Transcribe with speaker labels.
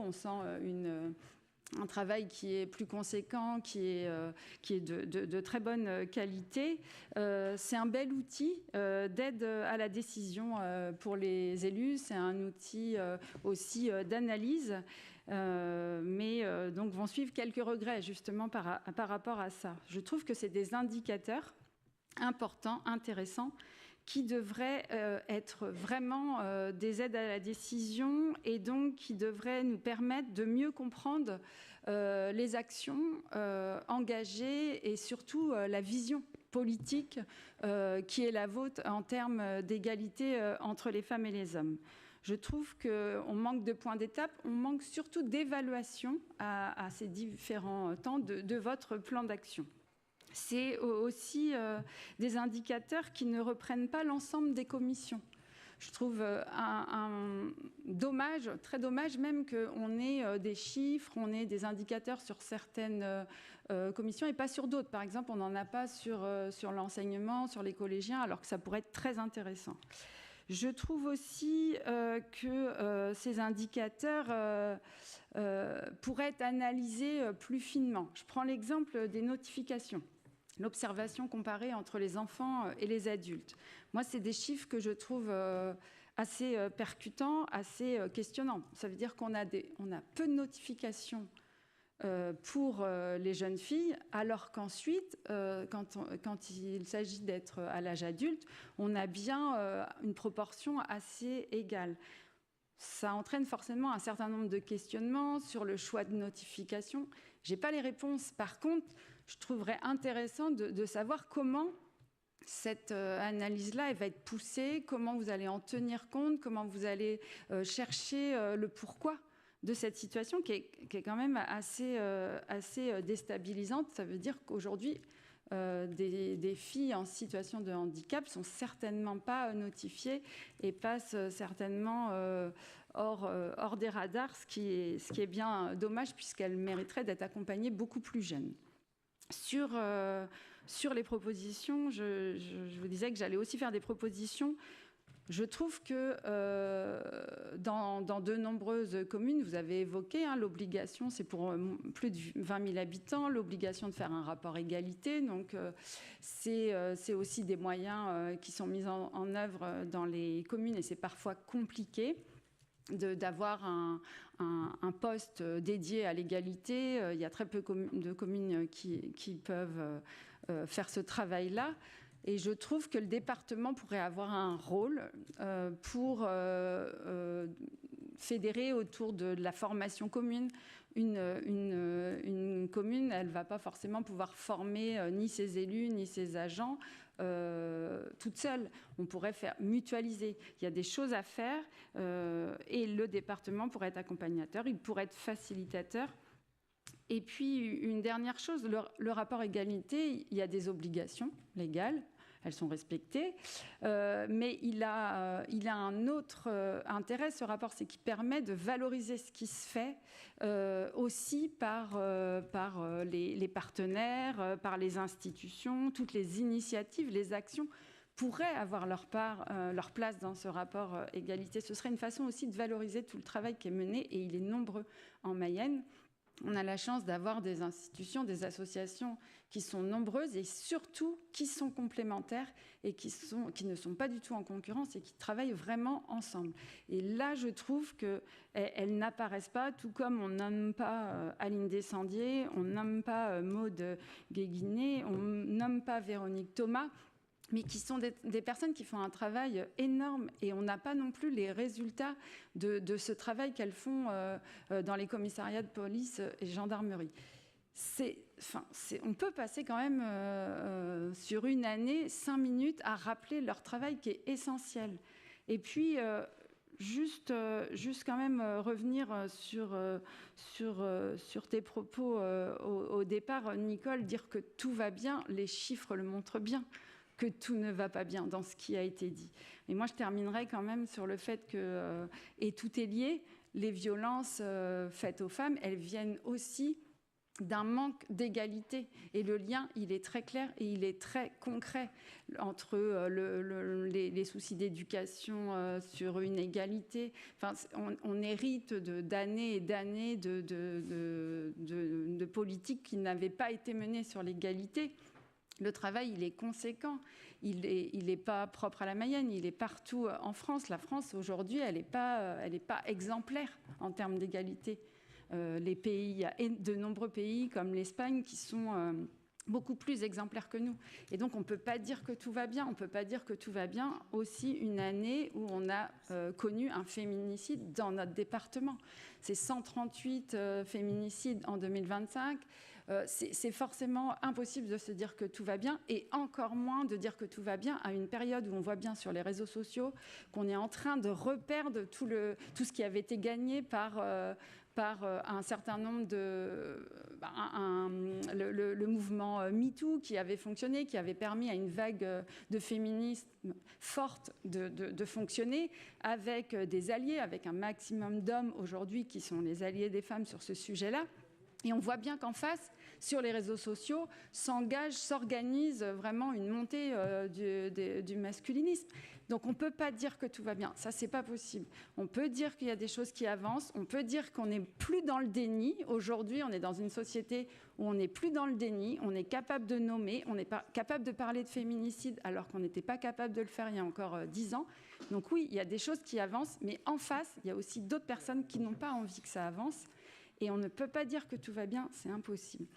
Speaker 1: on sent un travail qui est plus conséquent, qui est de très bonne qualité. C'est un bel outil d'aide à la décision pour les élus. C'est un outil aussi d'analyse, mais donc vont suivre quelques regrets justement par rapport à ça. Je trouve que c'est des indicateurs importants, intéressants, qui devraient être vraiment des aides à la décision et donc qui devraient nous permettre de mieux comprendre les actions engagées et surtout la vision politique qui est la vôtre en termes d'égalité entre les femmes et les hommes. Je trouve qu'on manque de points d'étape, on manque surtout d'évaluation à ces différents temps de votre plan d'action. C'est aussi des indicateurs qui ne reprennent pas l'ensemble des commissions. Je trouve dommage, très dommage même qu'on ait des chiffres, on ait des indicateurs sur certaines commissions et pas sur d'autres. Par exemple, on n'en a pas sur l'enseignement, sur les collégiens, alors que ça pourrait être très intéressant. Je trouve aussi que ces indicateurs pourraient être analysés plus finement. Je prends l'exemple des notifications. L'observation comparée entre les enfants et les adultes. Moi, c'est des chiffres que je trouve assez percutants, assez questionnants. Ça veut dire qu'on a peu de notifications pour les jeunes filles, alors qu'ensuite, quand il s'agit d'être à l'âge adulte, on a bien une proportion assez égale. Ça entraîne forcément un certain nombre de questionnements sur le choix de notification. Je n'ai pas les réponses. Par contre, je trouverais intéressant de savoir comment cette analyse-là elle va être poussée, comment vous allez en tenir compte, comment vous allez chercher le pourquoi de cette situation qui est quand même assez déstabilisante. Ça veut dire qu'aujourd'hui, des filles en situation de handicap sont certainement pas notifiées et passent certainement hors des radars, ce qui est bien dommage puisqu'elles mériteraient d'être accompagnées beaucoup plus jeunes. Sur les propositions, je vous disais que j'allais aussi faire des propositions. Je trouve que dans de nombreuses communes, vous avez évoqué l'obligation, c'est pour plus de 20 000 habitants, l'obligation de faire un rapport égalité. Donc, c'est aussi des moyens qui sont mis en œuvre dans les communes et c'est parfois compliqué d'avoir un poste dédié à l'égalité. Il y a très peu de communes qui peuvent faire ce travail-là. Et je trouve que le département pourrait avoir un rôle pour fédérer autour de la formation commune. Une commune, elle ne va pas forcément pouvoir former ni ses élus, ni ses agents toute seule. On pourrait mutualiser. Il y a des choses à faire et le département pourrait être accompagnateur, il pourrait être facilitateur. Et puis, une dernière chose, le rapport égalité, il y a des obligations légales. Elles sont respectées, mais il a un autre intérêt, ce rapport, c'est qu'il permet de valoriser ce qui se fait aussi par les partenaires, par les institutions, toutes les initiatives, les actions pourraient avoir leur place dans ce rapport égalité. Ce serait une façon aussi de valoriser tout le travail qui est mené, et il est nombreux en Mayenne. On a la chance d'avoir des institutions, des associations qui sont nombreuses et surtout qui sont complémentaires et qui ne sont pas du tout en concurrence et qui travaillent vraiment ensemble. Et là, je trouve qu'elles n'apparaissent pas, tout comme on nomme pas Aline Descendier, on nomme pas Maude Guéguinet, on nomme pas Véronique Thomas, mais qui sont des personnes qui font un travail énorme et on n'a pas non plus les résultats de ce travail qu'elles font dans les commissariats de police et gendarmerie. On peut passer quand même sur une année 5 minutes à rappeler leur travail qui est essentiel. Et puis juste quand même revenir sur tes propos au départ, Nicole, dire que tout va bien, les chiffres le montrent bien, que tout ne va pas bien dans ce qui a été dit. Et moi, je terminerai quand même sur le fait que, et tout est lié, les violences faites aux femmes, elles viennent aussi d'un manque d'égalité. Et le lien, il est très clair et il est très concret entre les soucis d'éducation sur une égalité. Enfin, on hérite d'années et d'années de politiques qui n'avaient pas été menées sur l'égalité. Le travail, il est conséquent. Il est pas propre à la Mayenne, il est partout en France. La France, aujourd'hui, elle n'est pas exemplaire en termes d'égalité. Il y a de nombreux pays comme l'Espagne qui sont beaucoup plus exemplaires que nous. Et donc, on ne peut pas dire que tout va bien. On ne peut pas dire que tout va bien aussi une année où on a connu un féminicide dans notre département. C'est 138 féminicides en 2025. C'est forcément impossible de se dire que tout va bien, et encore moins de dire que tout va bien à une période où on voit bien sur les réseaux sociaux qu'on est en train de reperdre tout ce qui avait été gagné par un certain nombre le mouvement MeToo qui avait fonctionné, qui avait permis à une vague de féminisme forte de fonctionner, avec des alliés, avec un maximum d'hommes aujourd'hui qui sont les alliés des femmes sur ce sujet-là. Et on voit bien qu'en face, sur les réseaux sociaux, s'organise vraiment une montée du masculinisme. Donc on ne peut pas dire que tout va bien, ça c'est pas possible. On peut dire qu'il y a des choses qui avancent, on peut dire qu'on n'est plus dans le déni. Aujourd'hui, on est dans une société où on n'est plus dans le déni, on est capable de nommer, on est capable de parler de féminicide alors qu'on n'était pas capable de le faire il y a encore 10 ans. Donc oui, il y a des choses qui avancent, mais en face, il y a aussi d'autres personnes qui n'ont pas envie que ça avance. Et on ne peut pas dire que tout va bien, c'est impossible.